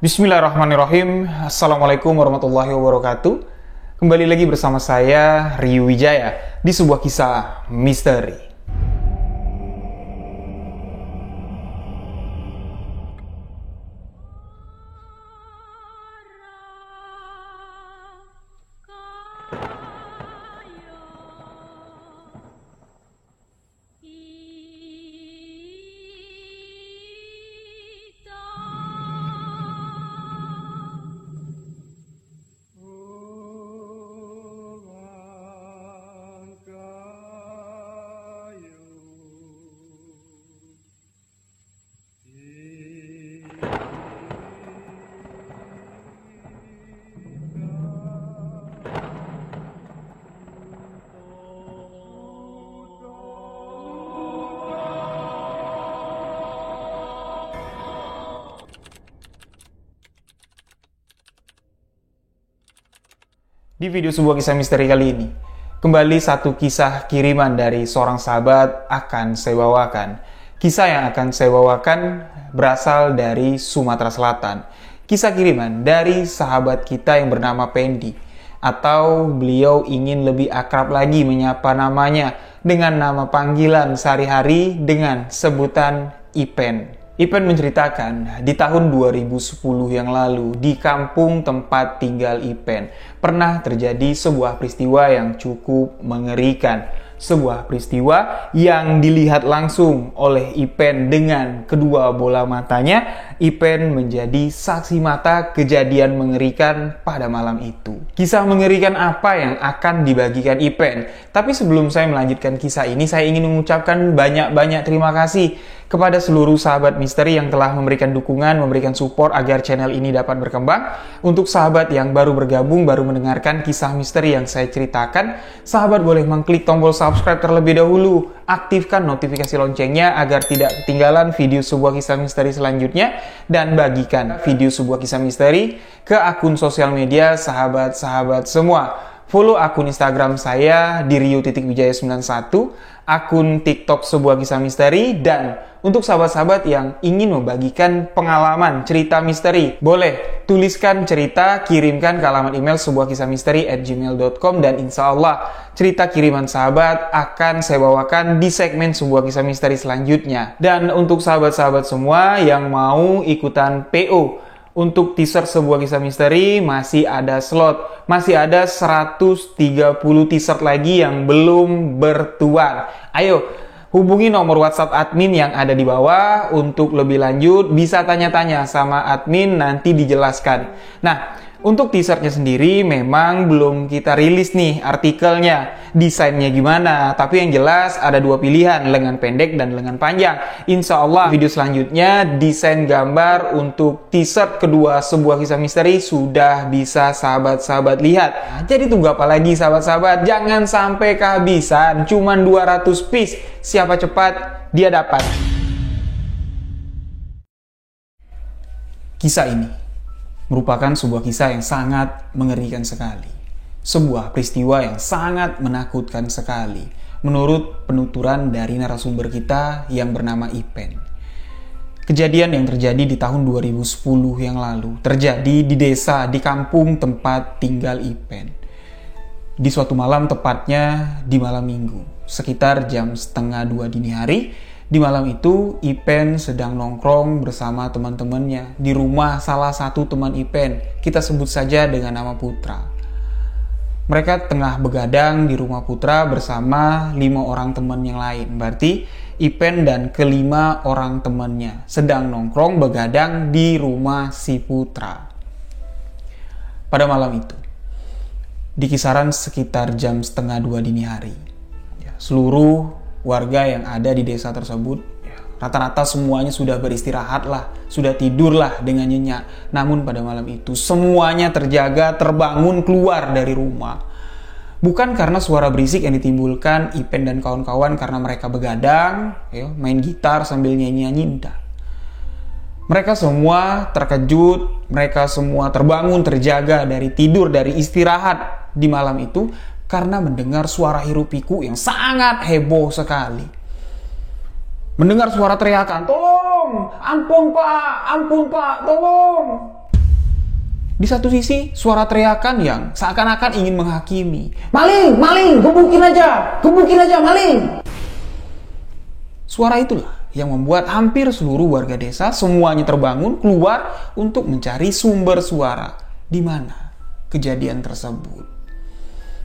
Bismillahirrahmanirrahim. Assalamualaikum warahmatullahi wabarakatuh. Kembali lagi bersama saya, Rio Wijaya, di sebuah kisah misteri. Di video sebuah kisah misteri kali ini, kembali satu kisah kiriman dari seorang sahabat akan saya bawakan. Kisah yang akan saya bawakan berasal dari Sumatera Selatan. Kisah kiriman dari sahabat kita yang bernama Pendi, atau beliau ingin lebih akrab lagi menyapa namanya dengan nama panggilan sehari-hari dengan sebutan Ipen. Ipen menceritakan, di tahun 2010 yang lalu, di kampung tempat tinggal Ipen, pernah terjadi sebuah peristiwa yang cukup mengerikan. Sebuah peristiwa yang dilihat langsung oleh Ipen dengan kedua bola matanya. Ipen menjadi saksi mata kejadian mengerikan pada malam itu. Kisah mengerikan apa yang akan dibagikan Ipen? Tapi sebelum saya melanjutkan kisah ini, saya ingin mengucapkan banyak-banyak terima kasih kepada seluruh sahabat misteri yang telah memberikan dukungan, memberikan support agar channel ini dapat berkembang. Untuk sahabat yang baru bergabung, baru mendengarkan kisah misteri yang saya ceritakan, sahabat boleh mengklik tombol subscribe terlebih dahulu. Aktifkan notifikasi loncengnya agar tidak ketinggalan video sebuah kisah misteri selanjutnya. Dan bagikan video sebuah kisah misteri ke akun sosial media sahabat-sahabat semua. Follow akun Instagram saya di rio.wijaya91, akun TikTok sebuah kisah misteri, dan untuk sahabat-sahabat yang ingin membagikan pengalaman cerita misteri, boleh tuliskan cerita, kirimkan ke alamat email sebuah kisah misteri@gmail.com, dan insya Allah cerita kiriman sahabat akan saya bawakan di segmen sebuah kisah misteri selanjutnya. Dan untuk sahabat-sahabat semua yang mau ikutan PO untuk teaser sebuah kisah misteri, masih ada slot. Masih ada 130 teaser lagi yang belum bertuan. Ayo, hubungi nomor WhatsApp admin yang ada di bawah. Untuk lebih lanjut, bisa tanya-tanya sama admin, nanti dijelaskan. Nah, untuk teasernya sendiri memang belum kita rilis nih artikelnya, desainnya gimana. Tapi yang jelas ada dua pilihan, lengan pendek dan lengan panjang. Insya Allah video selanjutnya desain gambar untuk teaser kedua sebuah kisah misteri sudah bisa sahabat-sahabat lihat. Jadi tunggu apa lagi sahabat-sahabat? Jangan sampai kehabisan, cuman 200 piece. Siapa cepat, dia dapat. Kisah ini merupakan sebuah kisah yang sangat mengerikan sekali. Sebuah peristiwa yang sangat menakutkan sekali menurut penuturan dari narasumber kita yang bernama Ipen. Kejadian yang terjadi di tahun 2010 yang lalu terjadi di desa, di kampung tempat tinggal Ipen. Di suatu malam, tepatnya di malam minggu, sekitar jam 1:30 dini hari. Di malam itu, Ipen sedang nongkrong bersama teman-temannya di rumah salah satu teman Ipen. Kita sebut saja dengan nama Putra. Mereka tengah begadang di rumah Putra bersama 5 orang teman yang lain. Berarti Ipen dan kelima orang temannya sedang nongkrong begadang di rumah si Putra. Pada malam itu, di kisaran sekitar jam 1:30 dini hari, seluruh warga yang ada di desa tersebut, rata-rata semuanya sudah beristirahat lah, sudah tidur lah dengan nyenyak. Namun pada malam itu semuanya terjaga, terbangun keluar dari rumah. Bukan karena suara berisik yang ditimbulkan Ipen dan kawan-kawan karena mereka begadang, main gitar sambil nyanyi-nyanyi, enggak. Mereka semua terkejut, mereka semua terbangun, terjaga dari tidur, dari istirahat di malam itu karena mendengar suara hiruk pikuk yang sangat heboh sekali. Mendengar suara teriakan, "Tolong! Ampun Pak! Ampun Pak! Tolong!" Di satu sisi, suara teriakan yang seakan-akan ingin menghakimi. Maling, maling, gebukin aja, maling. Suara itulah yang membuat hampir seluruh warga desa semuanya terbangun keluar untuk mencari sumber suara di mana kejadian tersebut.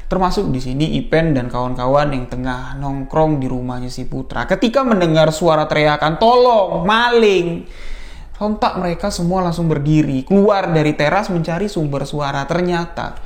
Termasuk di sini Ipen dan kawan-kawan yang tengah nongkrong di rumahnya si Putra. Ketika mendengar suara teriakan, tolong, maling, sontak mereka semua langsung berdiri, keluar dari teras mencari sumber suara. Ternyata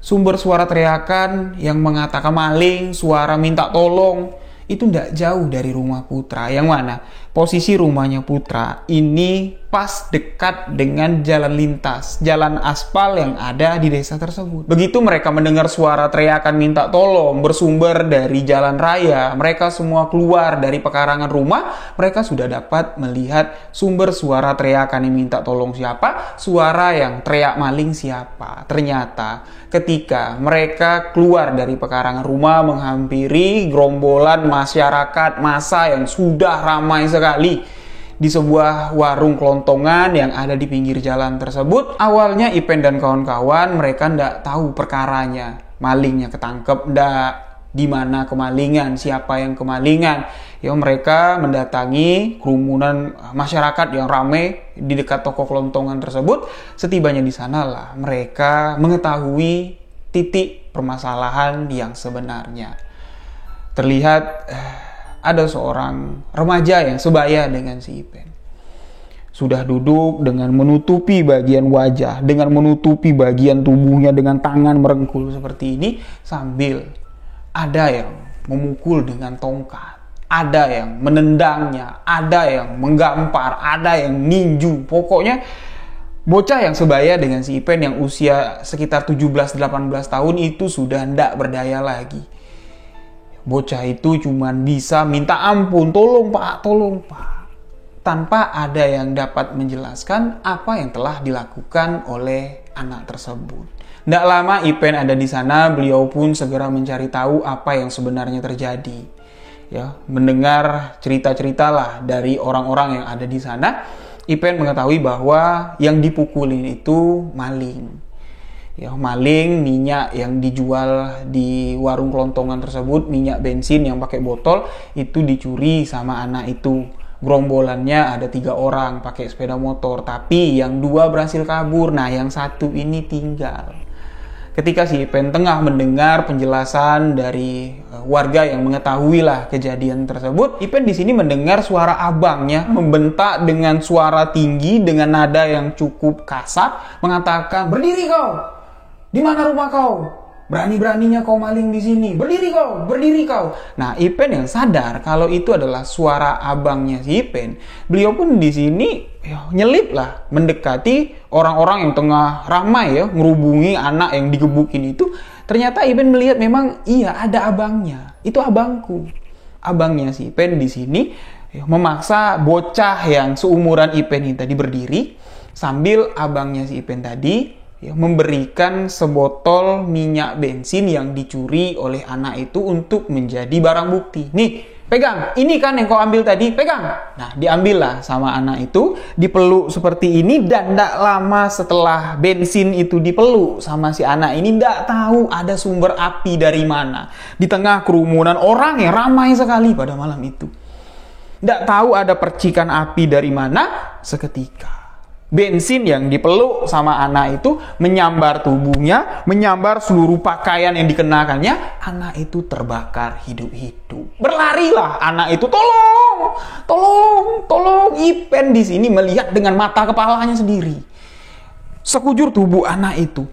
sumber suara teriakan yang mengatakan maling, suara minta tolong, itu tidak jauh dari rumah Putra. Yang mana posisi rumahnya Putra ini pas dekat dengan jalan lintas, jalan aspal yang ada di desa tersebut. Begitu mereka mendengar suara teriakan minta tolong bersumber dari jalan raya, mereka semua keluar dari pekarangan rumah. Mereka sudah dapat melihat sumber suara teriakan yang minta tolong siapa, suara yang teriak maling siapa. Ternyata ketika mereka keluar dari pekarangan rumah menghampiri gerombolan masyarakat massa yang sudah ramai sekali di sebuah warung kelontongan yang ada di pinggir jalan tersebut. Awalnya Ipen dan kawan-kawan mereka ndak tahu perkaranya, malingnya ketangkep ndak, di mana kemalingan, siapa yang kemalingan. Ya mereka mendatangi kerumunan masyarakat yang ramai di dekat toko kelontongan tersebut. Setibanya di sanalah mereka mengetahui titik permasalahan yang sebenarnya. Terlihat ada seorang remaja yang sebaya dengan si Ipen. Sudah duduk dengan menutupi bagian wajah, dengan menutupi bagian tubuhnya dengan tangan merengkul seperti ini, sambil ada yang memukul dengan tongkat, ada yang menendangnya, ada yang menggampar, ada yang ninju. Pokoknya bocah yang sebaya dengan si Ipen yang usia sekitar 17-18 tahun itu sudah tidak berdaya lagi. Bocah itu cuman bisa minta ampun, tolong pak, tanpa ada yang dapat menjelaskan apa yang telah dilakukan oleh anak tersebut. Tidak lama Ipen ada di sana, beliau pun segera mencari tahu apa yang sebenarnya terjadi. Ya, mendengar cerita-cerita lah dari orang-orang yang ada di sana, Ipen mengetahui bahwa yang dipukulin itu maling. Ya, maling minyak yang dijual di warung kelontongan tersebut, minyak bensin yang pakai botol, itu dicuri sama anak itu. Gerombolannya ada 3 orang pakai sepeda motor, tapi yang 2 berhasil kabur, nah yang 1 ini tinggal. Ketika si Ipen tengah mendengar penjelasan dari warga yang mengetahui lah kejadian tersebut, Ipen di sini mendengar suara abangnya membentak dengan suara tinggi dengan nada yang cukup kasar, mengatakan, "Berdiri kau! Di mana rumah kau? Berani-beraninya kau maling di sini. Berdiri kau. Nah, Ipen yang sadar kalau itu adalah suara abangnya si Ipen, beliau pun di sini nyelip lah mendekati orang-orang yang tengah ramai ya, ngerubungi anak yang digebukin itu. Ternyata Ipen melihat memang iya ada abangnya. Itu abangku. Abangnya si Ipen di sini memaksa bocah yang seumuran Ipen ini tadi berdiri, sambil abangnya si Ipen tadi memberikan sebotol minyak bensin yang dicuri oleh anak itu untuk menjadi barang bukti. Nih, pegang, ini kan yang kau ambil tadi, pegang. Nah, diambillah sama anak itu, dipeluk seperti ini, dan tidak lama setelah bensin itu dipeluk sama si anak ini, tidak tahu ada sumber api dari mana. Di tengah kerumunan orang yang ramai sekali pada malam itu. Tidak tahu ada percikan api dari mana, seketika bensin yang dipeluk sama anak itu menyambar tubuhnya, menyambar seluruh pakaian yang dikenakannya. Anak itu terbakar hidup-hidup. Berlarilah anak itu, tolong. Ipen di sini melihat dengan mata kepalanya sendiri. Sekujur tubuh anak itu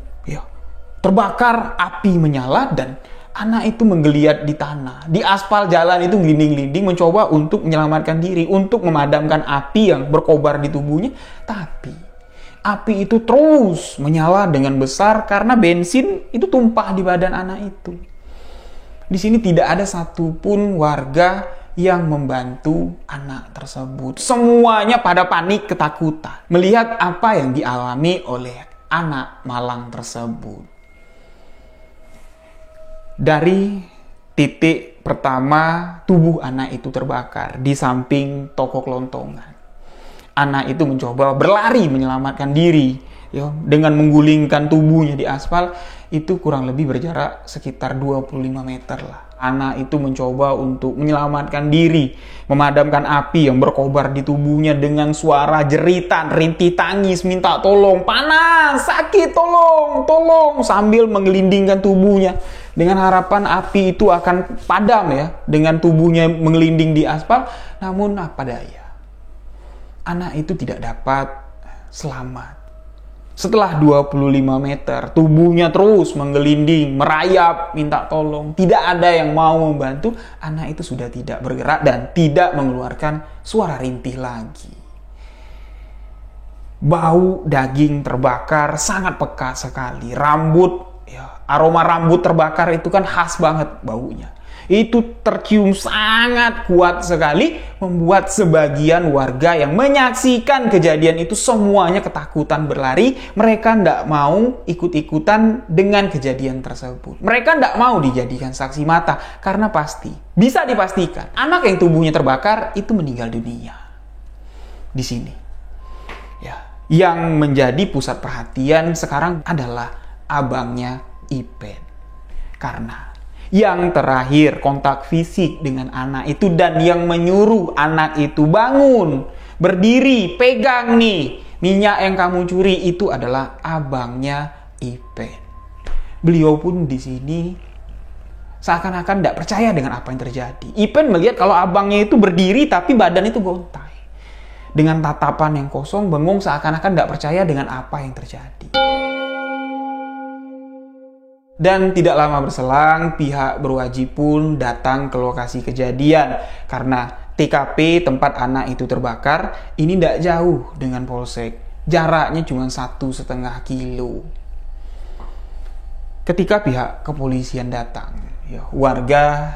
terbakar, api menyala, dan anak itu menggeliat di tanah. Di aspal jalan itu gelinding-gelinding mencoba untuk menyelamatkan diri, untuk memadamkan api yang berkobar di tubuhnya. Tapi api itu terus menyala dengan besar karena bensin itu tumpah di badan anak itu. Di sini tidak ada satupun warga yang membantu anak tersebut. Semuanya pada panik ketakutan melihat apa yang dialami oleh anak malang tersebut. Dari titik pertama tubuh anak itu terbakar di samping toko kelontongan. Anak itu mencoba berlari menyelamatkan diri ya, dengan menggulingkan tubuhnya di aspal, itu kurang lebih berjarak sekitar 25 meter lah. Anak itu mencoba untuk menyelamatkan diri, memadamkan api yang berkobar di tubuhnya dengan suara jeritan, rintih tangis, minta tolong, panas, sakit, tolong, sambil menggelindingkan tubuhnya. Dengan harapan api itu akan padam ya, dengan tubuhnya menggelinding di aspal, namun apa daya. Anak itu tidak dapat selamat. Setelah 25 meter, tubuhnya terus menggelinding, merayap, minta tolong. Tidak ada yang mau membantu. Anak itu sudah tidak bergerak dan tidak mengeluarkan suara rintih lagi. Bau daging terbakar sangat pekat sekali. Rambut, ya, aroma rambut terbakar itu kan khas banget baunya. Itu tercium sangat kuat sekali, membuat sebagian warga yang menyaksikan kejadian itu semuanya ketakutan berlari. Mereka tidak mau ikut-ikutan dengan kejadian tersebut. Mereka tidak mau dijadikan saksi mata, karena pasti, bisa dipastikan, anak yang tubuhnya terbakar itu meninggal dunia. Di sini. Ya, yang menjadi pusat perhatian sekarang adalah abangnya Ipen. Karena yang terakhir kontak fisik dengan anak itu dan yang menyuruh anak itu bangun, berdiri, pegang nih minyak yang kamu curi itu adalah abangnya Ipen. Beliau pun di sini seakan-akan tidak percaya dengan apa yang terjadi. Ipen melihat kalau abangnya itu berdiri tapi badan itu gontai. Dengan tatapan yang kosong, bengong, seakan-akan tidak percaya dengan apa yang terjadi. Dan tidak lama berselang, pihak berwajib pun datang ke lokasi kejadian. Karena TKP tempat anak itu terbakar, ini tidak jauh dengan polsek. Jaraknya cuma 1,5 kilo. Ketika pihak kepolisian datang, ya, warga,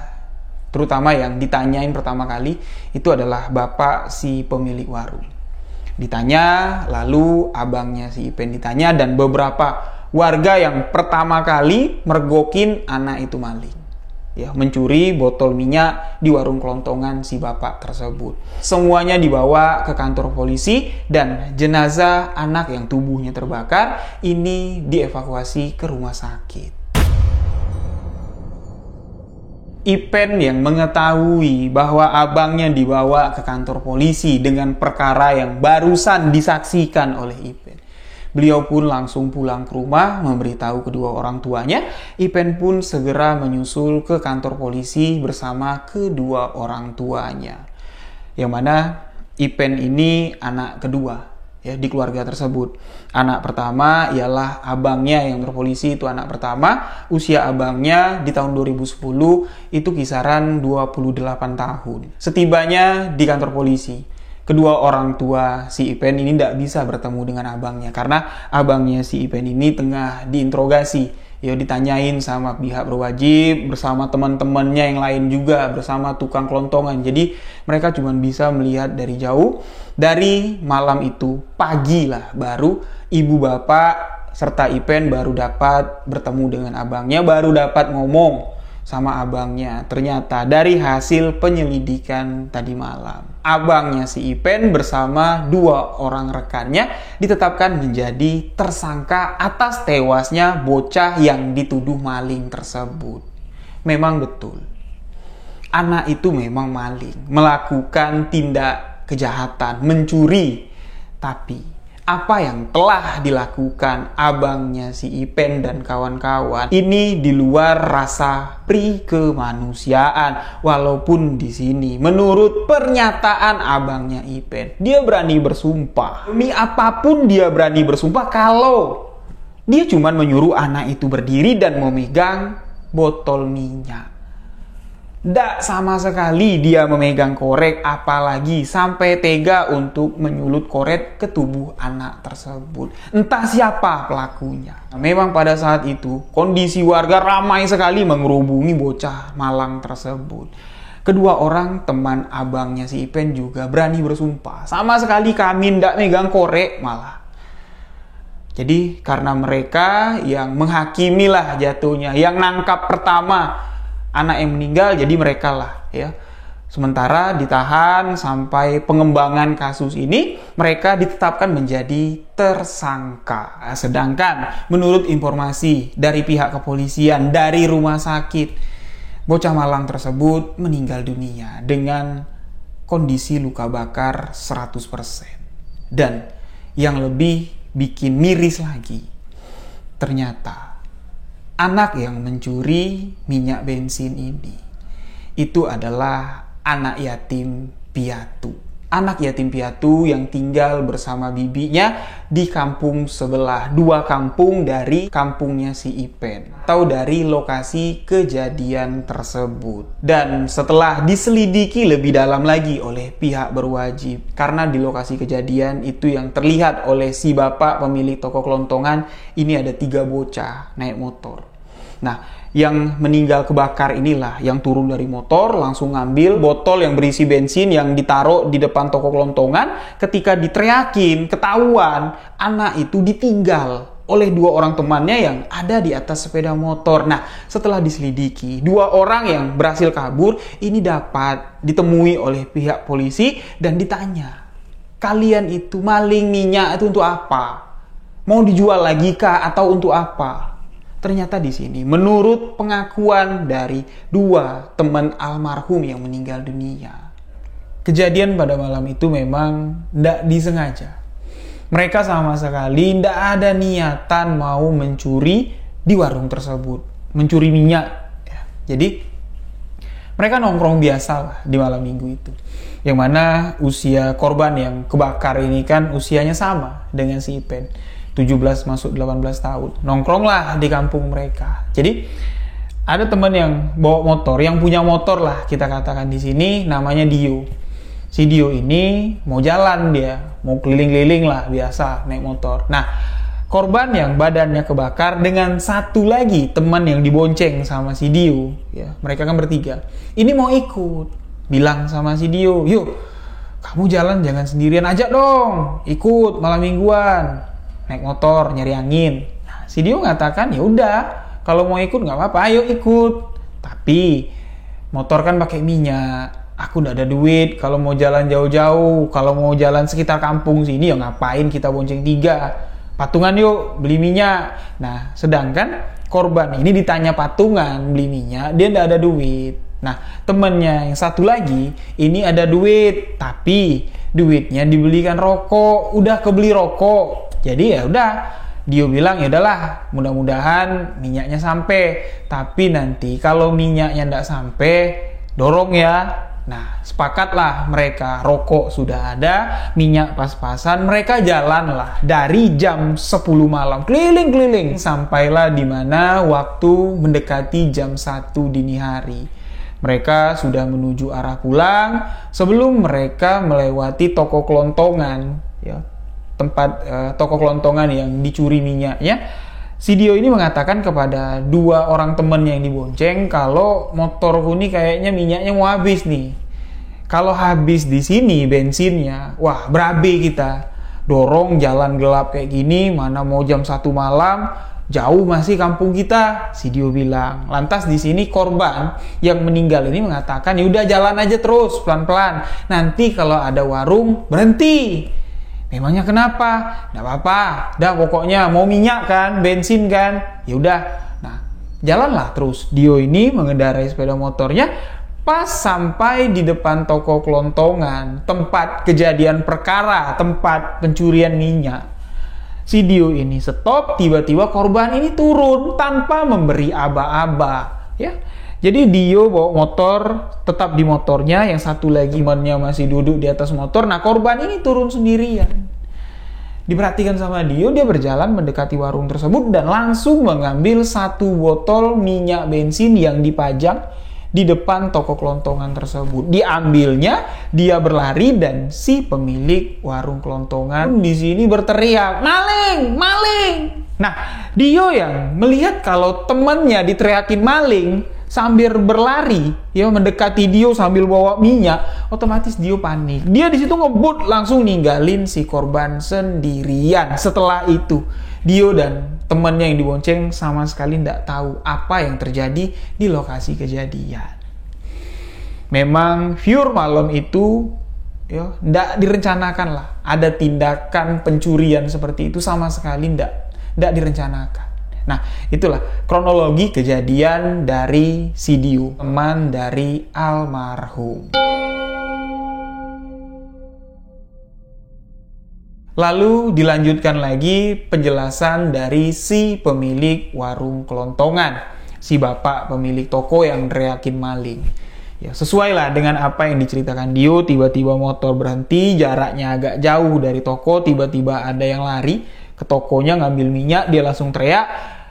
terutama yang ditanyain pertama kali, itu adalah bapak si pemilik warung. Ditanya, lalu abangnya si Ipen ditanya, dan beberapa warga yang pertama kali mergokin anak itu maling. Ya, mencuri botol minyak di warung kelontongan si bapak tersebut. Semuanya dibawa ke kantor polisi dan jenazah anak yang tubuhnya terbakar ini dievakuasi ke rumah sakit. Ipen yang mengetahui bahwa abangnya dibawa ke kantor polisi dengan perkara yang barusan disaksikan oleh Ipen, beliau pun langsung pulang ke rumah memberitahu kedua orang tuanya. Ipen pun segera menyusul ke kantor polisi bersama kedua orang tuanya. Yang mana Ipen ini anak kedua ya di keluarga tersebut. Anak pertama ialah abangnya yang berpolisi, itu anak pertama. Usia abangnya di tahun 2010 itu kisaran 28 tahun. Setibanya di kantor polisi, kedua orang tua si Ipen ini tidak bisa bertemu dengan abangnya karena abangnya si Ipen ini tengah diinterogasi. Ya, ditanyain sama pihak berwajib, bersama teman-temannya yang lain juga, bersama tukang kelontongan. Jadi mereka cuma bisa melihat dari jauh. Dari malam itu, pagi lah, baru ibu bapak serta Ipen baru dapat bertemu dengan abangnya, baru dapat ngomong sama abangnya. Ternyata dari hasil penyelidikan tadi malam, abangnya si Ipen bersama dua orang rekannya ditetapkan menjadi tersangka atas tewasnya bocah yang dituduh maling tersebut. Memang betul, anak itu memang maling, melakukan tindak kejahatan, mencuri. Tapi apa yang telah dilakukan abangnya si Ipen dan kawan-kawan ini di luar rasa prikemanusiaan. Walaupun di sini menurut pernyataan abangnya Ipen, dia berani bersumpah, demi apapun dia berani bersumpah kalau dia cuma menyuruh anak itu berdiri dan memegang botol minyak. Tidak sama sekali dia memegang korek, apalagi sampai tega untuk menyulut korek ke tubuh anak tersebut. Entah siapa pelakunya. Memang pada saat itu kondisi warga ramai sekali mengerubungi bocah malang tersebut. Kedua orang teman abangnya si Ipen juga berani bersumpah, sama sekali kami tidak megang korek malah. Jadi karena mereka yang menghakimi lah jatuhnya, yang nangkap pertama anak yang meninggal, jadi mereka lah ya Sementara ditahan sampai pengembangan kasus ini, mereka ditetapkan menjadi tersangka. Sedangkan menurut informasi dari pihak kepolisian dari rumah sakit, bocah malang tersebut meninggal dunia dengan kondisi luka bakar 100%. Dan yang lebih bikin miris lagi, ternyata anak yang mencuri minyak bensin ini itu adalah anak yatim piatu. Anak yatim piatu yang tinggal bersama bibinya di kampung sebelah, 2 kampung dari kampungnya si Ipen, atau dari lokasi kejadian tersebut. Dan setelah diselidiki lebih dalam lagi oleh pihak berwajib, karena di lokasi kejadian itu yang terlihat oleh si bapak pemilik toko kelontongan, ini ada 3 bocah naik motor. Nah, yang meninggal kebakar inilah yang turun dari motor, langsung ngambil botol yang berisi bensin yang ditaruh di depan toko kelontongan. Ketika diteriakin, ketahuan, anak itu ditinggal oleh 2 orang temannya yang ada di atas sepeda motor. Nah, setelah diselidiki, 2 orang yang berhasil kabur ini dapat ditemui oleh pihak polisi dan ditanya, kalian itu maling minyak itu untuk apa? Mau dijual lagi kah atau untuk apa? Ternyata di sini, menurut pengakuan dari 2 teman almarhum yang meninggal dunia, kejadian pada malam itu memang tidak disengaja. Mereka sama sekali tidak ada niatan mau mencuri di warung tersebut, mencuri minyak. Jadi mereka nongkrong biasa lah di malam minggu itu. Yang mana usia korban yang kebakar ini kan usianya sama dengan si Ipen. 17 masuk 18 tahun. Nongkrong lah di kampung mereka. Jadi ada teman yang bawa motor, yang punya motor lah kita katakan di sini, namanya Dio. Si Dio ini mau jalan dia, mau keliling-keliling lah biasa naik motor. Nah, korban yang badannya kebakar dengan 1 lagi teman yang dibonceng sama si Dio, ya, mereka kan bertiga. Ini mau ikut, bilang sama si Dio, yuk kamu jalan jangan sendirian, ajak dong, ikut malam mingguan. Naik motor nyari angin. Nah, si Dio ngatakan ya udah, kalau mau ikut nggak apa-apa, ayo ikut. Tapi motor kan pakai minyak, aku nggak ada duit. Kalau mau jalan jauh-jauh, kalau mau jalan sekitar kampung sini ya ngapain kita bonceng 3. Patungan yuk beli minyak. Nah, sedangkan korban ini ditanya patungan beli minyak, dia nggak ada duit. Nah, temennya yang 1 lagi ini ada duit, tapi duitnya dibelikan rokok, udah kebeli rokok. Jadi ya udah, Dio bilang ya udahlah, mudah-mudahan minyaknya sampai. Tapi nanti kalau minyaknya nggak sampai, dorong ya. Nah, sepakatlah mereka, rokok sudah ada, minyak pas-pasan, mereka jalanlah dari jam 10 malam, keliling-keliling, sampailah di mana waktu mendekati jam 1 dini hari. Mereka sudah menuju arah pulang sebelum mereka melewati toko kelontongan, ya, tempat toko kelontongan yang dicuri minyaknya. Si Dio ini mengatakan kepada 2 orang temannya yang dibonceng kalau motorku ini kayaknya minyaknya mau habis nih. Kalau habis di sini bensinnya, wah berabe kita. Dorong jalan gelap kayak gini, mana mau jam 1 malam, jauh masih kampung kita, si Dio bilang. Lantas di sini korban yang meninggal ini mengatakan, ya udah jalan aja terus pelan-pelan. Nanti kalau ada warung berhenti. Memangnya kenapa? Nggak apa-apa. Dah pokoknya mau minyak kan, bensin kan. Ya udah. Nah, jalanlah terus. Dio ini mengendarai sepeda motornya. Pas sampai di depan toko kelontongan, tempat kejadian perkara, tempat pencurian minyak, si Dio ini stop, tiba-tiba korban ini turun tanpa memberi aba-aba, ya. Jadi Dio bawa motor, tetap di motornya, yang 1 lagi temannya masih duduk di atas motor. Nah, korban ini turun sendirian. Diperhatikan sama Dio, dia berjalan mendekati warung tersebut dan langsung mengambil 1 botol minyak bensin yang dipajang di depan toko kelontongan tersebut. Diambilnya, dia berlari dan si pemilik warung kelontongan di sini berteriak, "Maling! Maling!" Nah, Dio yang melihat kalau temannya diteriakin maling sambil berlari, ya, mendekati Dio sambil bawa minyak, otomatis Dio panik. Dia di situ ngebut, langsung ninggalin si korban sendirian. Setelah itu, Dio dan temannya yang dibonceng sama sekali tidak tahu apa yang terjadi di lokasi kejadian. memang viewer malam itu ya ndak direncanakan lah. Ada tindakan pencurian seperti itu sama sekali ndak direncanakan. Nah, itulah kronologi kejadian dari Sidiu, teman dari almarhum. Lalu dilanjutkan lagi penjelasan dari si pemilik warung kelontongan, si bapak pemilik toko yang teriakin maling. Ya, sesuai lah dengan apa yang diceritakan Dio, tiba-tiba motor berhenti, jaraknya agak jauh dari toko, tiba-tiba ada yang lari ke tokonya ngambil minyak, dia langsung teriak.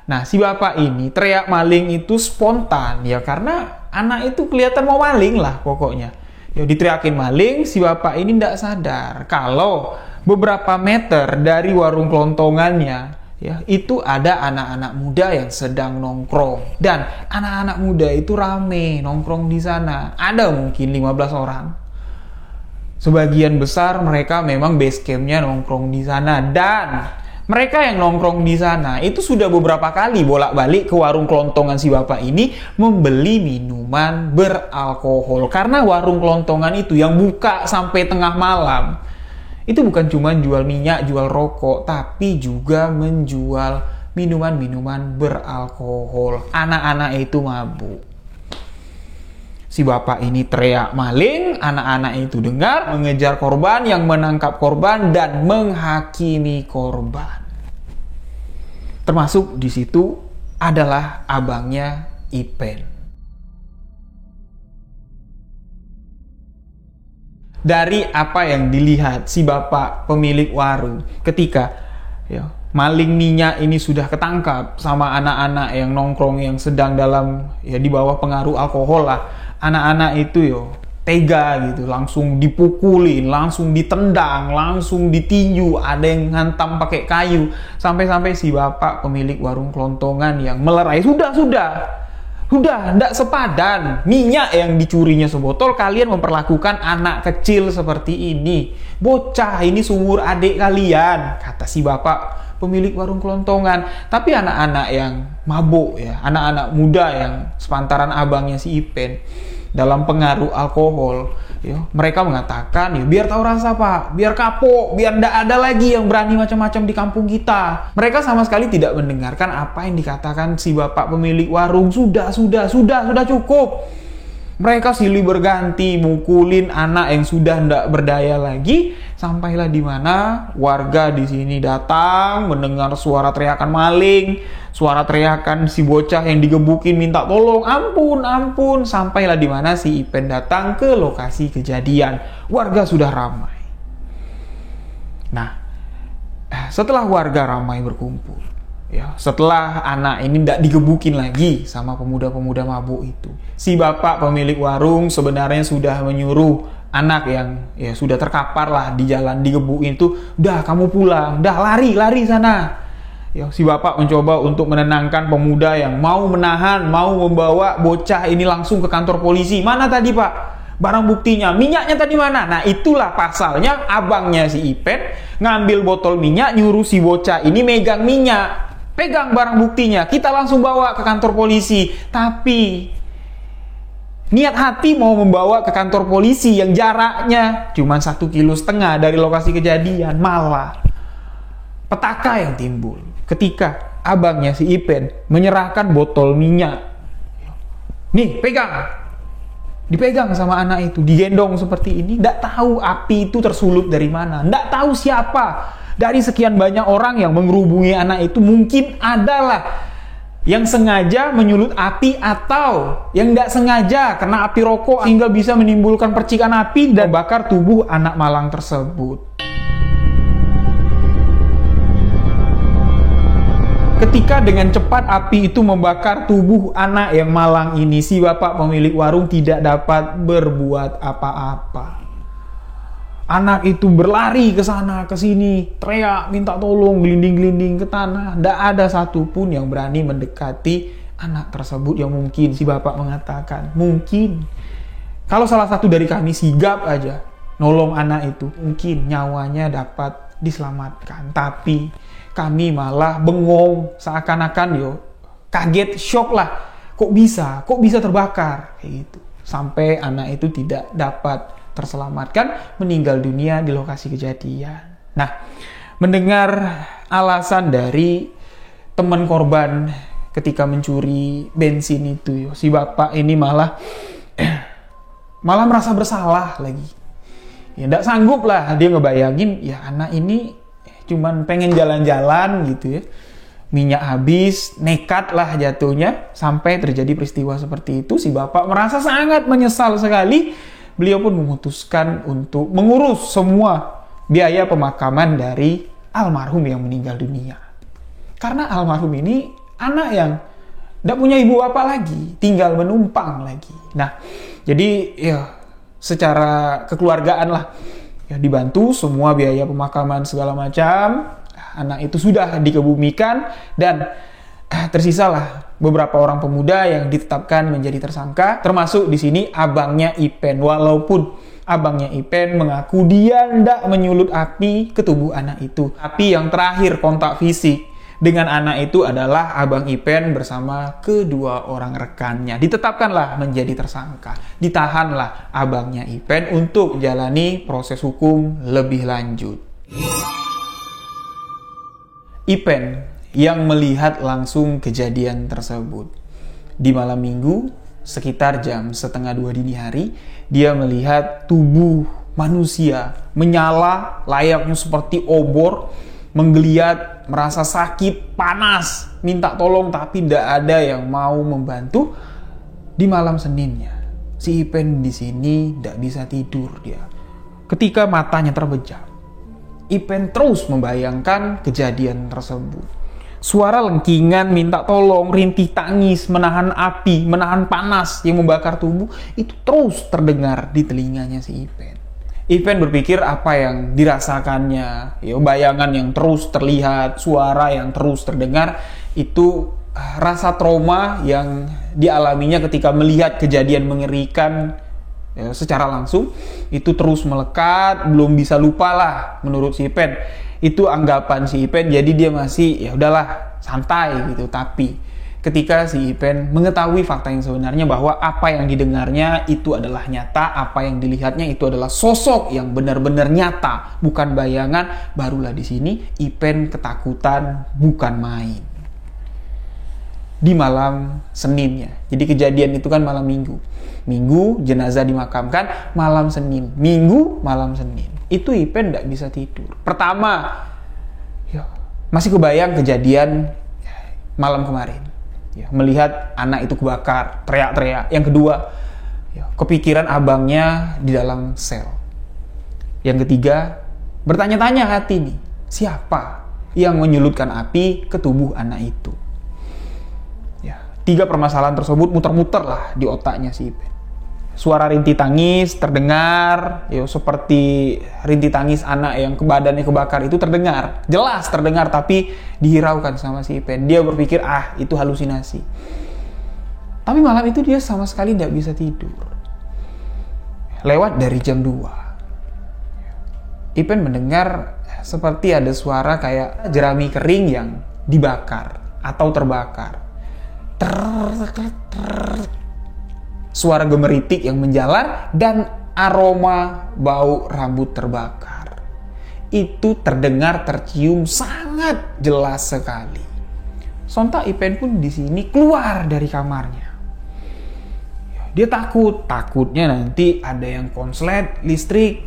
Nah, si bapak ini teriak maling itu spontan, ya karena anak itu kelihatan mau maling lah pokoknya. Ya diteriakin maling, si bapak ini tidak sadar kalau beberapa meter dari warung kelontongannya, ya itu ada anak-anak muda yang sedang nongkrong. Dan anak-anak muda itu rame nongkrong di sana. Ada mungkin 15 orang. Sebagian besar mereka memang base campnya nongkrong di sana, dan mereka yang nongkrong di sana itu sudah beberapa kali bolak-balik ke warung kelontongan si bapak ini membeli minuman beralkohol. Karena warung kelontongan itu yang buka sampai tengah malam, itu bukan cuma jual minyak, jual rokok, tapi juga menjual minuman-minuman beralkohol. Anak-anak itu mabuk. Si bapak ini teriak maling, anak-anak itu dengar, mengejar korban, yang menangkap korban dan menghakimi korban. Termasuk di situ adalah abangnya Ipen. Dari apa yang dilihat si bapak pemilik warung ketika maling minyak ini sudah ketangkap sama anak-anak yang nongkrong yang sedang dalam di bawah pengaruh alkohol lah. Anak-anak itu tega gitu, langsung dipukulin, langsung ditendang, langsung ditinju, ada yang hantam pakai kayu, sampai-sampai si bapak pemilik warung kelontongan yang melerai, sudah, ndak sepadan, minyak yang dicurinya sebotol, kalian memperlakukan anak kecil seperti ini, bocah ini seumur adik kalian, kata si bapak pemilik warung kelontongan. Tapi anak-anak yang mabuk anak-anak muda yang sepantaran abangnya si Ipen dalam pengaruh alkohol, mereka mengatakan biar tahu rasa pak, biar kapok, biar ndak ada lagi yang berani macam-macam di kampung kita. Mereka sama sekali tidak mendengarkan apa yang dikatakan si bapak pemilik warung. Sudah cukup. Mereka silih berganti mukulin anak yang sudah ndak berdaya lagi, sampailah di mana warga di sini datang mendengar suara teriakan maling, suara teriakan si bocah yang digebukin minta tolong, ampun, sampailah di mana si Ipen datang ke lokasi kejadian. Warga sudah ramai. Nah, setelah warga ramai berkumpul, setelah anak ini tidak digebukin lagi sama pemuda-pemuda mabuk itu, si bapak pemilik warung sebenarnya sudah menyuruh anak yang sudah terkapar lah di jalan digebukin itu, udah kamu pulang, udah lari sana. Si bapak mencoba untuk menenangkan pemuda yang mau menahan, mau membawa bocah ini langsung ke kantor polisi. Mana tadi pak barang buktinya, minyaknya tadi mana? Nah itulah pasalnya, abangnya si Ipen ngambil botol minyak, nyuruh si bocah ini megang minyak, pegang barang buktinya, kita langsung bawa ke kantor polisi. Tapi niat hati mau membawa ke kantor polisi yang jaraknya cuma 1,5 kilo dari lokasi kejadian, malah petaka yang timbul ketika abangnya si Ipen menyerahkan botol minyak. Nih, dipegang sama anak itu, digendong seperti ini. Nggak tahu api itu tersulut dari mana, nggak tahu siapa dari sekian banyak orang yang mengerubungi anak itu. Mungkin adalah yang sengaja menyulut api atau yang nggak sengaja kena api rokok sehingga bisa menimbulkan percikan api dan bakar tubuh anak malang tersebut. Ketika dengan cepat api itu membakar tubuh anak yang malang ini, si bapak pemilik warung tidak dapat berbuat apa-apa. Anak itu berlari ke sana ke sini, teriak minta tolong, gelinding-gelinding ke tanah. Tidak ada satupun yang berani mendekati anak tersebut. Yang mungkin si bapak mengatakan, mungkin kalau salah satu dari kami sigap aja nolong anak itu, mungkin nyawanya dapat diselamatkan. Tapi kami malah bengong, seakan-akan kaget, shock lah. Kok bisa terbakar kayak gitu. sampai anak itu tidak dapat terselamatkan, meninggal dunia di lokasi kejadian. Nah, mendengar alasan dari teman korban ketika mencuri bensin itu, si bapak ini malah merasa bersalah lagi. Ya, nggak sanggup lah dia ngebayangin, ya anak ini cuman pengen jalan-jalan gitu ya. Minyak habis, nekat lah jatuhnya, sampai terjadi peristiwa seperti itu. Si bapak merasa sangat menyesal sekali. Beliau pun memutuskan untuk mengurus semua biaya pemakaman dari almarhum yang meninggal dunia. Karena almarhum ini anak yang tidak punya ibu bapak lagi, tinggal menumpang lagi. Nah, jadi ya secara kekeluargaan lah, ya dibantu semua biaya pemakaman segala macam. Anak itu sudah dikebumikan dan tersisalah beberapa orang pemuda yang ditetapkan menjadi tersangka, termasuk di sini abangnya Ipen. Walaupun abangnya Ipen mengaku dia tidak menyulut api ke tubuh anak itu, tapi yang terakhir kontak fisik dengan anak itu adalah abang Ipen bersama kedua orang rekannya. Ditetapkanlah menjadi tersangka, ditahanlah abangnya Ipen untuk menjalani proses hukum lebih lanjut. Ipen yang melihat langsung kejadian tersebut. Di malam minggu, sekitar jam 1:30 dini hari, dia melihat tubuh manusia menyala layaknya seperti obor, menggeliat, merasa sakit, panas, minta tolong tapi tidak ada yang mau membantu. Di malam Seninnya, si Ipen di sini tidak bisa tidur dia. Ketika matanya terbejam, Ipen terus membayangkan kejadian tersebut. Suara lengkingan, minta tolong, rintih tangis, menahan api, menahan panas yang membakar tubuh, itu terus terdengar di telinganya si Ipen. Ipen berpikir apa yang dirasakannya, ya, bayangan yang terus terlihat, suara yang terus terdengar, itu rasa trauma yang dialaminya ketika melihat kejadian mengerikan ya, secara langsung itu terus melekat, belum bisa lupa lah menurut si Ipen. Itu anggapan si Ipen, jadi dia masih ya udahlah santai gitu. Tapi ketika si Ipen mengetahui fakta yang sebenarnya bahwa apa yang didengarnya itu adalah nyata, apa yang dilihatnya itu adalah sosok yang benar-benar nyata, bukan bayangan, barulah di sini Ipen ketakutan bukan main. Di malam Seninnya, jadi kejadian itu kan malam Minggu. Minggu jenazah dimakamkan, malam Senin. Minggu malam Senin. Itu Ipen tidak bisa tidur. Pertama, ya, masih kebayang kejadian malam kemarin. Ya, melihat anak itu kebakar, teriak-teriak. Yang kedua, ya, kepikiran abangnya di dalam sel. Yang ketiga, bertanya-tanya hati nih, siapa yang menyulutkan api ke tubuh anak itu? Ya, 3 permasalahan tersebut muter-muter lah di otaknya si Ipen. Suara rintih tangis terdengar, ya, seperti rintih tangis anak yang badannya kebakar itu terdengar, jelas terdengar, tapi dihiraukan sama si Ipen. Dia berpikir, itu halusinasi. Tapi malam itu dia sama sekali tidak bisa tidur. Lewat dari jam 2, Ipen mendengar seperti ada suara kayak jerami kering yang dibakar atau terbakar. Suara gemeritik yang menjalar dan aroma bau rambut terbakar. Itu terdengar, tercium sangat jelas sekali. Sontak Ipen pun di sini keluar dari kamarnya. Dia takutnya nanti ada yang konslet listrik,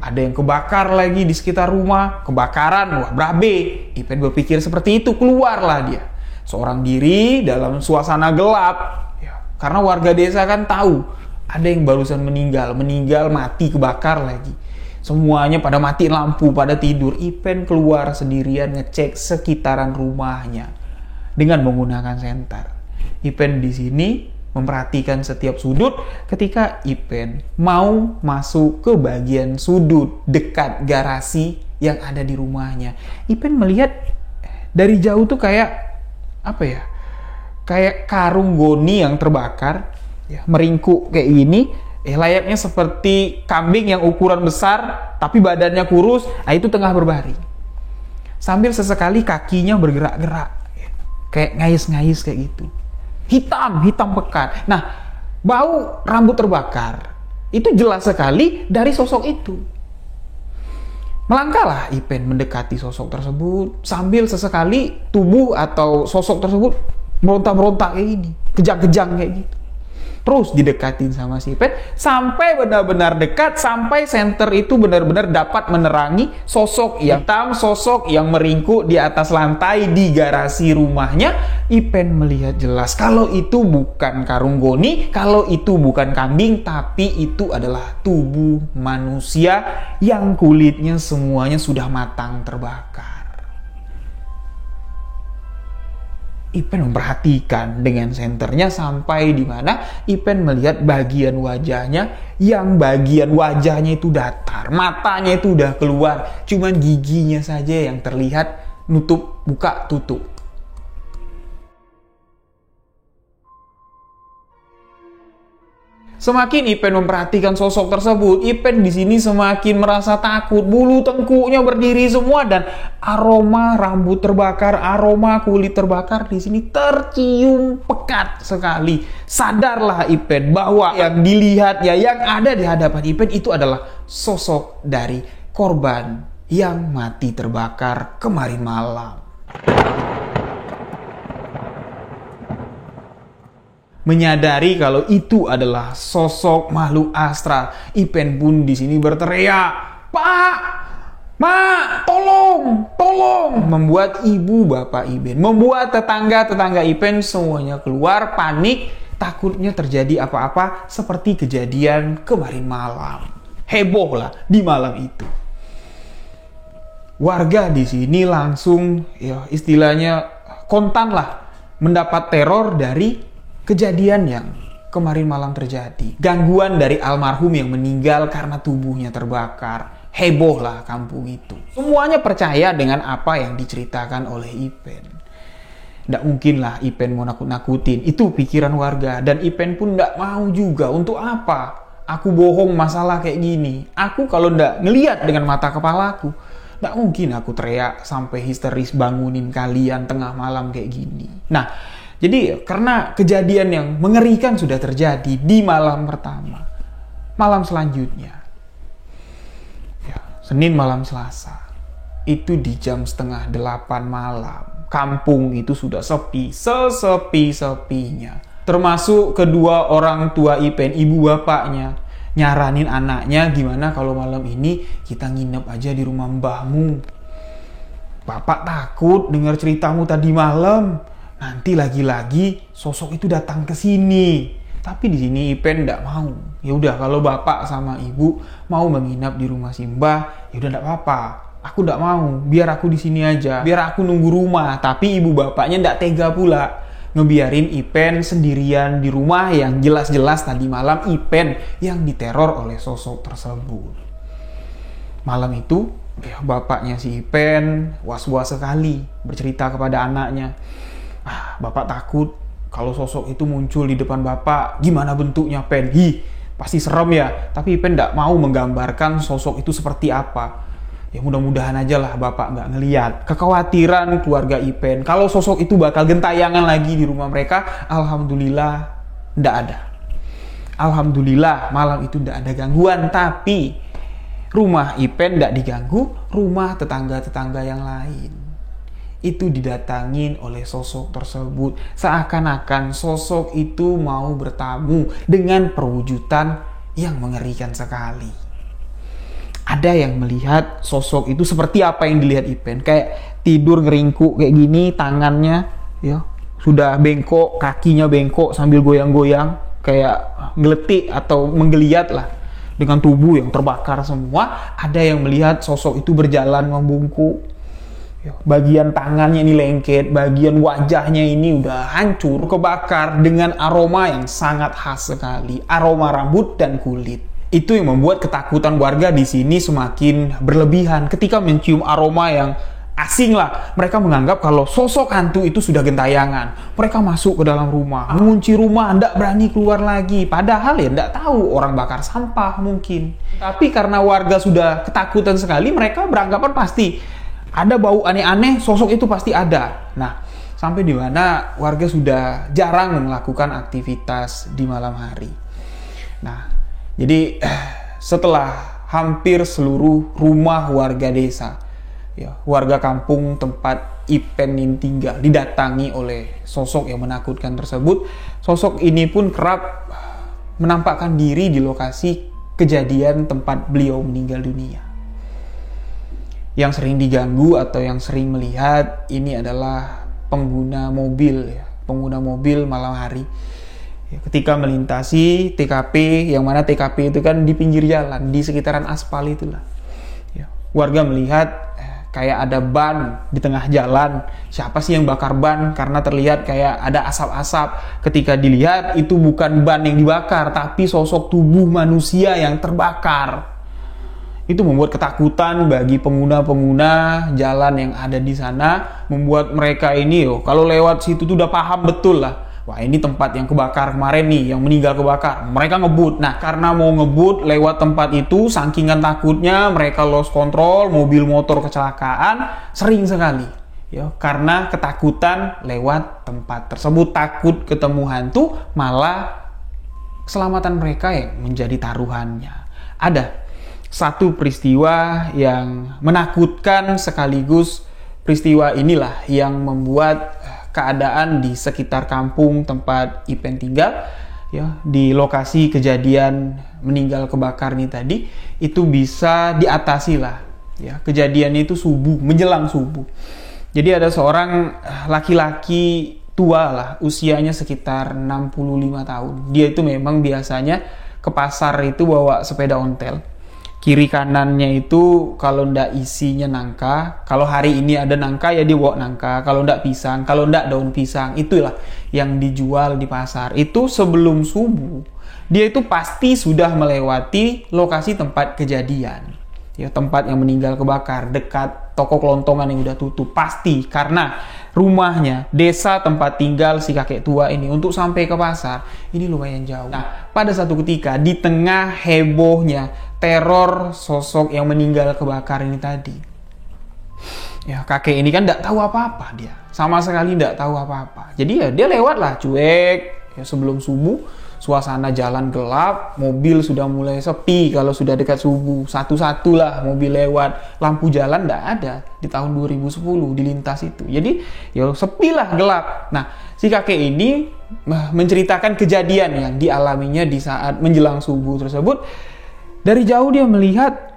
ada yang kebakar lagi di sekitar rumah, kebakaran, wah berabe. Ipen berpikir seperti itu, keluarlah dia. Seorang diri dalam suasana gelap. Karena warga desa kan tahu ada yang barusan meninggal mati, kebakar lagi. Semuanya pada mati lampu, pada tidur. Ipen keluar sendirian ngecek sekitaran rumahnya dengan menggunakan senter. Ipen di sini memperhatikan setiap sudut. Ketika Ipen mau masuk ke bagian sudut dekat garasi yang ada di rumahnya, Ipen melihat dari jauh tuh kayak kayak karung goni yang terbakar, ya, meringkuk kayak gini, layaknya seperti kambing yang ukuran besar tapi badannya kurus, itu tengah berbaring. Sambil sesekali kakinya bergerak-gerak, kayak ngayis-ngayis kayak gitu. Hitam pekat. Nah, bau rambut terbakar. Itu jelas sekali dari sosok itu. Melangkahlah Ipen mendekati sosok tersebut sambil sesekali tubuh atau sosok tersebut meronta-meronta kayak gini, kejang-kejang kayak gitu. Terus didekatin sama si Ipen sampai benar-benar dekat, sampai senter itu benar-benar dapat menerangi sosok yang hitam, sosok yang meringkuk di atas lantai di garasi rumahnya. Ipen melihat jelas kalau itu bukan karung goni, kalau itu bukan kambing, tapi itu adalah tubuh manusia yang kulitnya semuanya sudah matang terbakar. Ipen memperhatikan dengan senternya sampai di mana Ipen melihat bagian wajahnya, yang bagian wajahnya itu datar, matanya itu udah keluar, cuman giginya saja yang terlihat nutup, buka, tutup. Semakin Ipen memperhatikan sosok tersebut, Ipen di sini semakin merasa takut. Bulu tengkuknya berdiri semua dan aroma rambut terbakar, aroma kulit terbakar di sini tercium pekat sekali. Sadarlah Ipen bahwa yang dilihatnya, yang ada di hadapan Ipen itu adalah sosok dari korban yang mati terbakar kemarin malam. Menyadari kalau itu adalah sosok makhluk astral, Ipen pun di sini berteriak, "Pak! Mak! Tolong! Tolong!" Membuat ibu bapak Ipen, membuat tetangga-tetangga Ipen semuanya keluar panik, takutnya terjadi apa-apa seperti kejadian kemarin malam. Heboh lah di malam itu. Warga di sini langsung, ya istilahnya kontan lah, mendapat teror dari kejadian yang kemarin malam terjadi. Gangguan dari almarhum yang meninggal karena tubuhnya terbakar. Heboh lah kampung itu. Semuanya percaya dengan apa yang diceritakan oleh Ipen. Nggak mungkin lah Ipen mau nakut-nakutin. Itu pikiran warga. Dan Ipen pun nggak mau juga. Untuk apa? Aku bohong masalah kayak gini. Aku kalau nggak ngeliat dengan mata kepalaku, nggak mungkin aku teriak sampai histeris bangunin kalian tengah malam kayak gini. Nah, jadi karena kejadian yang mengerikan sudah terjadi di malam pertama, malam selanjutnya, ya, Senin malam Selasa, itu di jam 7:30 malam, kampung itu sudah sepi, sesepi-sepinya. Termasuk kedua orang tua Ipen, ibu bapaknya, nyaranin anaknya, gimana kalau malam ini kita nginep aja di rumah mbahmu. Bapak takut dengar ceritamu tadi malam. Nanti lagi-lagi sosok itu datang ke sini. Tapi di sini Ipen nggak mau. Ya udah kalau bapak sama ibu mau menginap di rumah Simbah, ya udah nggak apa-apa. Aku nggak mau. Biar aku di sini aja. Biar aku nunggu rumah. Tapi ibu bapaknya nggak tega pula ngebiarin Ipen sendirian di rumah yang jelas-jelas tadi malam Ipen yang diteror oleh sosok tersebut. Malam itu, ya bapaknya si Ipen was-was sekali bercerita kepada anaknya. Bapak takut kalau sosok itu muncul di depan bapak. Gimana bentuknya, Pen? Pasti serem ya. Tapi Pen nggak mau menggambarkan sosok itu seperti apa. Ya mudah-mudahan aja lah bapak nggak ngeliat. Kekhawatiran keluarga Ipen kalau sosok itu bakal gentayangan lagi di rumah mereka. Alhamdulillah nggak ada. Alhamdulillah malam itu nggak ada gangguan. Tapi rumah Ipen nggak diganggu, rumah tetangga-tetangga yang lain itu didatangin oleh sosok tersebut. Seakan-akan sosok itu mau bertamu dengan perwujudan yang mengerikan sekali. Ada yang melihat sosok itu seperti apa yang dilihat Ipen. Kayak tidur ngeringkuk kayak gini, tangannya ya sudah bengkok, kakinya bengkok sambil goyang-goyang. Kayak ngeletik atau menggeliat lah. Dengan tubuh yang terbakar semua. Ada yang melihat sosok itu berjalan membungkuk. Bagian tangannya ini lengket, bagian wajahnya ini udah hancur, kebakar dengan aroma yang sangat khas sekali, aroma rambut dan kulit. Itu yang membuat ketakutan warga di sini semakin berlebihan ketika mencium aroma yang asing lah. Mereka menganggap kalau sosok hantu itu sudah gentayangan. Mereka masuk ke dalam rumah, mengunci rumah, ndak berani keluar lagi. Padahal ya ndak tahu orang bakar sampah mungkin. Tapi karena warga sudah ketakutan sekali, mereka beranggapan pasti ada bau aneh-aneh, sosok itu pasti ada. Nah, sampai di mana warga sudah jarang melakukan aktivitas di malam hari. Nah, jadi setelah hampir seluruh rumah warga desa, ya, warga kampung tempat Ipen ini tinggal didatangi oleh sosok yang menakutkan tersebut, sosok ini pun kerap menampakkan diri di lokasi kejadian tempat beliau meninggal dunia. Yang sering diganggu atau yang sering melihat ini adalah pengguna mobil, ya, pengguna mobil malam hari. Ya, ketika melintasi TKP, yang mana TKP itu kan di pinggir jalan, di sekitaran aspal itulah. Ya, warga melihat kayak ada ban di tengah jalan. Siapa sih yang bakar ban? Karena terlihat kayak ada asap-asap. Ketika dilihat itu bukan ban yang dibakar, tapi sosok tubuh manusia yang terbakar. Itu membuat ketakutan bagi pengguna-pengguna jalan yang ada di sana, membuat mereka ini, kalau lewat situ tuh udah paham betul lah. Wah, ini tempat yang kebakar kemarin nih, yang meninggal kebakar. Mereka ngebut. Nah, karena mau ngebut lewat tempat itu, sakingan takutnya mereka lost control, mobil motor kecelakaan, sering sekali. Ya, karena ketakutan lewat tempat tersebut, takut ketemu hantu, malah keselamatan mereka yang menjadi taruhannya. Ada satu peristiwa yang menakutkan sekaligus peristiwa inilah yang membuat keadaan di sekitar kampung tempat Ipen tinggal, ya, di lokasi kejadian meninggal kebakar ini tadi, itu bisa diatasi lah. Ya, kejadiannya itu subuh, menjelang subuh. Jadi ada seorang laki-laki tua lah, usianya sekitar 65 tahun. Dia itu memang biasanya ke pasar itu bawa sepeda ontel. Kiri kanannya itu kalau ndak isinya nangka, kalau hari ini ada nangka ya dia bawa nangka, kalau ndak pisang, kalau ndak daun pisang, itulah yang dijual di pasar. Itu sebelum subuh, dia itu pasti sudah melewati lokasi tempat kejadian. Ya, tempat yang meninggal kebakar, dekat toko kelontongan yang udah tutup, pasti, karena rumahnya, desa tempat tinggal si kakek tua ini, untuk sampai ke pasar ini lumayan jauh. Nah, pada satu ketika di tengah hebohnya teror sosok yang meninggal kebakar ini tadi, ya, kakek ini kan tidak tahu apa-apa, dia sama sekali tidak tahu apa-apa. Jadi ya dia lewat lah cuek, ya, sebelum subuh. Suasana jalan gelap, mobil sudah mulai sepi kalau sudah dekat subuh. Satu-satu lah mobil lewat, lampu jalan tidak ada di tahun 2010 di lintas itu. Jadi ya sepi lah, gelap. Nah, si kakek ini menceritakan kejadian yang dialaminya di saat menjelang subuh tersebut. Dari jauh dia melihat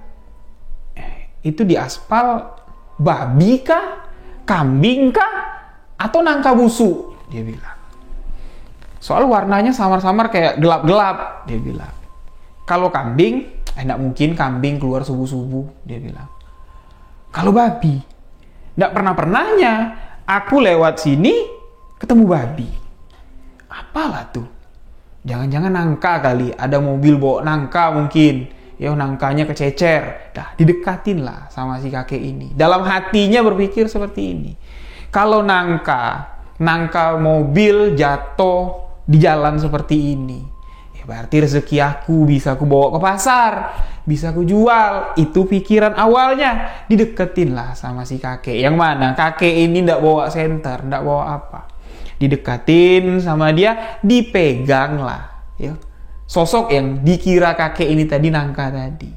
itu di aspal babi kah, kambing kah, atau nangka busuk, dia bilang. Soal warnanya samar-samar kayak gelap-gelap, dia bilang. Kalau kambing, enggak mungkin kambing keluar subuh-subuh, dia bilang. Kalau babi, enggak pernah-pernahnya aku lewat sini ketemu babi. Apalah tuh? Jangan-jangan nangka kali, ada mobil bawa nangka mungkin. Ya, nangkanya kececer. Dah, didekatin lah sama si kakek ini. Dalam hatinya berpikir seperti ini. Kalau nangka mobil jatuh di jalan seperti ini, ya berarti rezeki aku bisa aku bawa ke pasar, bisa aku jual. Itu pikiran awalnya. Dideketin lah sama si kakek. Yang mana kakek ini ndak bawa senter, ndak bawa apa. Didekatin sama dia, dipegang lah, ya. Sosok yang dikira kakek ini tadi nangka tadi.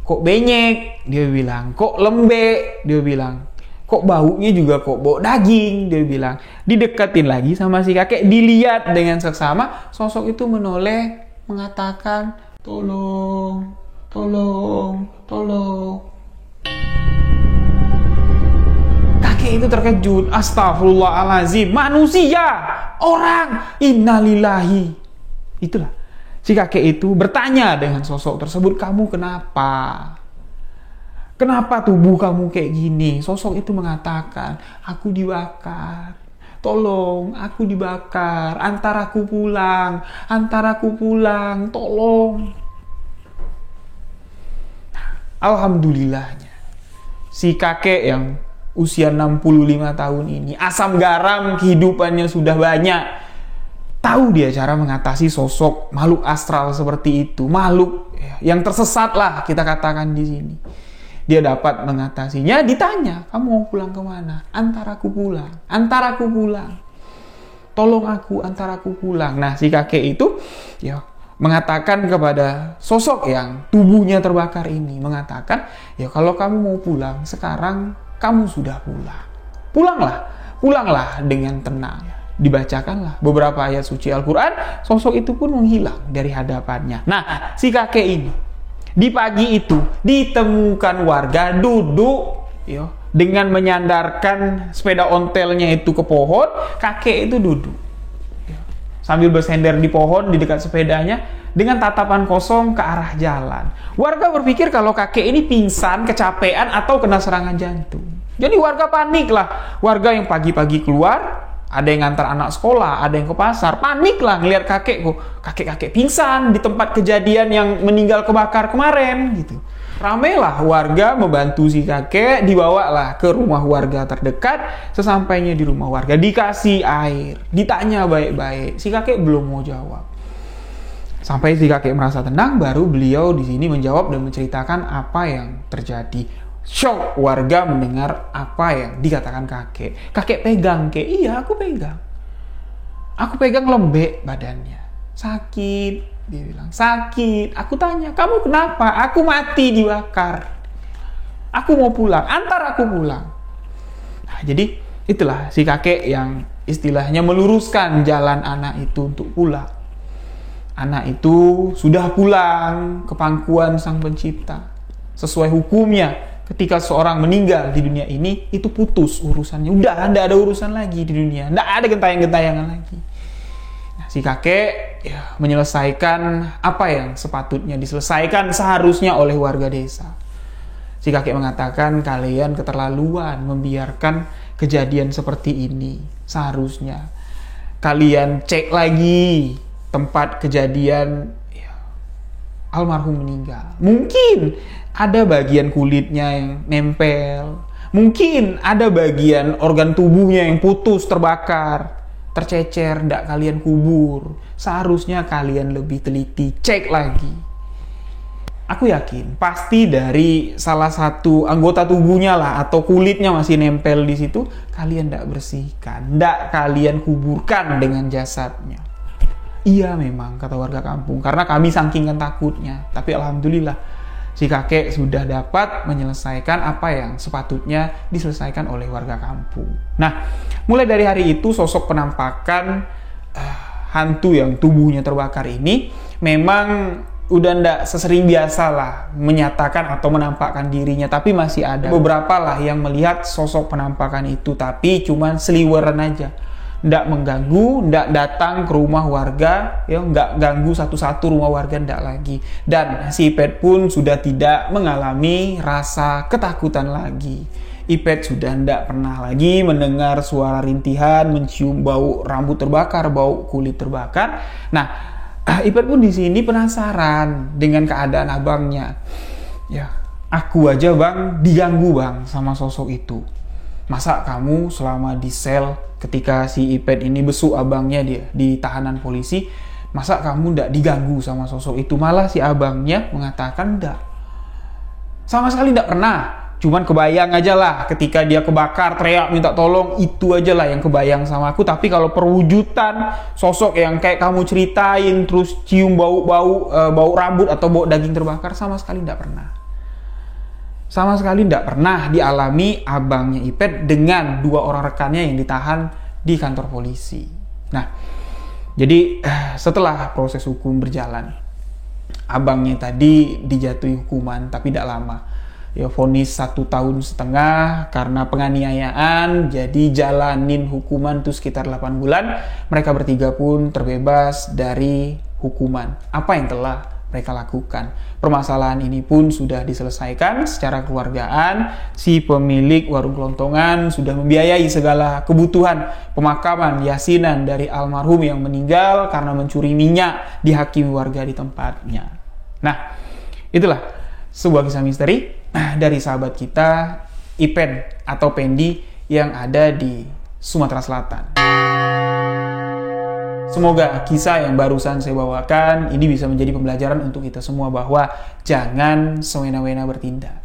Kok benyek, dia bilang. Kok lembek, dia bilang. Kok baunya juga kok bau daging, dia bilang. Dideketin lagi sama si kakek, dilihat dengan seksama, sosok itu menoleh, mengatakan, tolong, tolong, tolong. Kakek itu terkejut, astagfirullahaladzim, manusia, orang, innalillahi. Itulah, si kakek itu bertanya dengan sosok tersebut, kamu kenapa? Kenapa tubuh kamu kayak gini? Sosok itu mengatakan, aku dibakar. Tolong, aku dibakar. Antar aku pulang, tolong. Alhamdulillahnya, si kakek yang usia 65 tahun ini, asam garam kehidupannya sudah banyak. Tahu dia cara mengatasi sosok makhluk astral seperti itu. Makhluk yang tersesat lah kita katakan di sini. dia dapat mengatasinya. Ditanya, kamu mau pulang kemana? Antar aku pulang. Tolong aku, antar aku pulang. Nah, si kakek itu ya mengatakan kepada sosok yang tubuhnya terbakar ini, mengatakan, ya kalau kamu mau pulang, sekarang kamu sudah pulang. Pulanglah dengan tenang. Dibacakanlah beberapa ayat suci Al-Quran, sosok itu pun menghilang dari hadapannya. Nah, si kakek ini, di pagi itu ditemukan warga duduk dengan menyandarkan sepeda ontelnya itu ke pohon. Kakek itu duduk sambil bersender di pohon di dekat sepedanya dengan tatapan kosong ke arah jalan. Warga berpikir kalau kakek ini pingsan, kecapean, atau kena serangan jantung. Jadi warga panik lah. Warga yang pagi-pagi keluar, ada yang ngantar anak sekolah, ada yang ke pasar, panik lah ngelihat kakek kok. Kakek pingsan di tempat kejadian yang meninggal kebakar kemarin gitu. Ramailah warga membantu si kakek, dibawalah ke rumah warga terdekat. Sesampainya di rumah warga dikasih air, ditanya baik-baik. Si kakek belum mau jawab. Sampai si kakek merasa tenang, baru beliau di sini menjawab dan menceritakan apa yang terjadi. Shock warga mendengar apa yang dikatakan kakek. Kakek pegang, iya aku pegang. Aku pegang lembek badannya. Sakit. Dia bilang, sakit. Aku tanya, kamu kenapa? Aku mati dibakar. Aku mau pulang, antar aku pulang. Nah, jadi itulah si kakek yang istilahnya meluruskan jalan anak itu untuk pulang. Anak itu sudah pulang ke pangkuan Sang Pencipta. Sesuai hukumnya, ketika seorang meninggal di dunia ini, itu putus urusannya. Udah, tidak ada urusan lagi di dunia. Tidak ada gentayangan lagi. Si kakek menyelesaikan apa yang sepatutnya diselesaikan seharusnya oleh warga desa. Si kakek mengatakan, kalian keterlaluan membiarkan kejadian seperti ini. Seharusnya kalian cek lagi tempat kejadian almarhum meninggal. Mungkin ada bagian kulitnya yang nempel. Mungkin ada bagian organ tubuhnya yang putus, terbakar, tercecer, ndak kalian kubur. Seharusnya kalian lebih teliti, cek lagi. Aku yakin pasti dari salah satu anggota tubuhnya lah atau kulitnya masih nempel di situ, kalian ndak bersihkan, ndak kalian kuburkan dengan jasadnya. Iya memang, kata warga kampung, karena kami saking takutnya. Tapi alhamdulillah si kakek sudah dapat menyelesaikan apa yang sepatutnya diselesaikan oleh warga kampung. Nah, mulai dari hari itu sosok penampakan hantu yang tubuhnya terbakar ini memang udah ndak sesering biasa lah menyatakan atau menampakkan dirinya, tapi masih ada beberapa lah yang melihat sosok penampakan itu, tapi cuman seliweran aja. Ndak mengganggu, ndak datang ke rumah warga, ndak ganggu satu-satu rumah warga, ndak lagi. Dan si Ipet pun sudah tidak mengalami rasa ketakutan lagi. Ipet sudah ndak pernah lagi mendengar suara rintihan, mencium bau rambut terbakar, bau kulit terbakar. Nah, Ipet pun di sini penasaran dengan keadaan abangnya. Ya, aku aja bang diganggu bang sama sosok itu. Masa kamu selama di sel ketika si Ipet ini besuk abangnya dia di tahanan polisi, masa kamu ndak diganggu sama sosok itu? Malah si abangnya mengatakan ndak. Sama sekali ndak pernah. Cuman kebayang aja lah ketika dia kebakar, teriak minta tolong, itu aja lah yang kebayang sama aku. Tapi kalau perwujudan sosok yang kayak kamu ceritain, terus cium bau rambut atau bau daging terbakar, sama sekali ndak pernah. Sama sekali tidak pernah dialami abangnya Ipet dengan dua orang rekannya yang ditahan di kantor polisi. Nah, jadi setelah proses hukum berjalan, abangnya tadi dijatuhi hukuman, tapi tidak lama. Ya, vonis 1,5 tahun karena penganiayaan, jadi jalanin hukuman tuh sekitar 8 bulan. Mereka bertiga pun terbebas dari hukuman. Apa yang telah mereka lakukan. Permasalahan ini pun sudah diselesaikan secara keluargaan. Si pemilik warung kelontongan sudah membiayai segala kebutuhan pemakaman yasinan dari almarhum yang meninggal karena mencuri minyak dihakimi warga di tempatnya. Nah, itulah sebuah kisah misteri dari sahabat kita Ipen atau Pendi yang ada di Sumatera Selatan. Semoga kisah yang barusan saya bawakan ini bisa menjadi pembelajaran untuk kita semua bahwa jangan sewena-wena bertindak.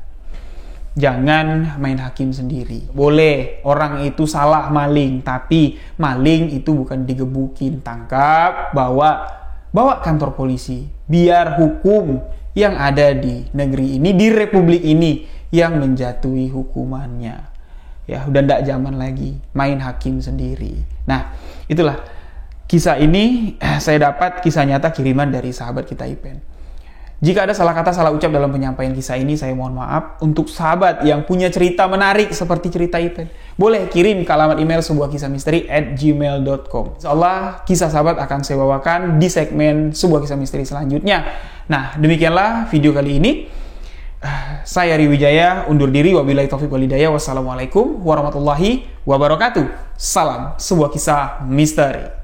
Jangan main hakim sendiri. Boleh orang itu salah maling, tapi maling itu bukan digebukin, tangkap, bawa kantor polisi. Biar hukum yang ada di negeri ini, di republik ini, yang menjatuhi hukumannya. Ya, udah ndak zaman lagi main hakim sendiri. Nah, itulah kisah ini saya dapat kisah nyata kiriman dari sahabat kita Ipen. Jika ada salah kata, salah ucap dalam penyampaian kisah ini, saya mohon maaf. Untuk sahabat yang punya cerita menarik seperti cerita Ipen, boleh kirim ke alamat email sebuah kisah misteri @gmail.com. Insyaallah kisah sahabat akan saya bawakan di segmen sebuah kisah misteri selanjutnya. Nah, demikianlah video kali ini. Saya Riwijaya undur diri. Wabillahi taufiq wal hidayah. Wassalamualaikum warahmatullahi wabarakatuh. Salam sebuah kisah misteri.